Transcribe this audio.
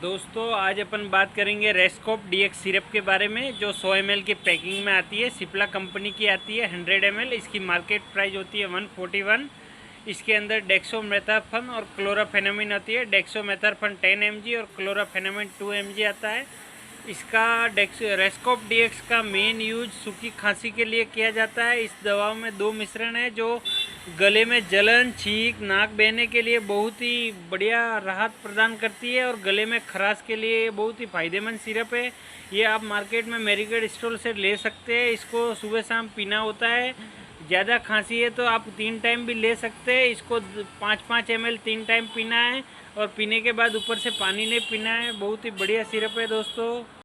दोस्तों आज अपन बात करेंगे रेस्कोप डीएक्स सिरप के बारे में, जो 100 ml की पैकिंग में आती है। सिप्ला कंपनी की आती है 100 ml। इसकी मार्केट प्राइस होती है 141। इसके अंदर डेक्सोमेथाफन और क्लोराफेनामिन आती है। डेक्सोमेथाफन 10 mg और क्लोराफेनामिन 2 mg आता है। इसका रेस्कोप डीएक्स का मेन यूज सूखी खांसी के लिए किया जाता है। इस दवाओं में दो मिश्रण है जो गले में जलन, छींक, नाक बहने के लिए बहुत ही बढ़िया राहत प्रदान करती है और गले में खराश के लिए बहुत ही फ़ायदेमंद सिरप है। ये आप मार्केट में मेडिकल स्टोर से ले सकते हैं। इसको सुबह शाम पीना होता है। ज़्यादा खांसी है तो आप 3 टाइम भी ले सकते हैं। इसको 5-5 ml 3 टाइम पीना है और पीने के बाद ऊपर से पानी नहीं पीना है। बहुत ही बढ़िया सिरप है दोस्तों।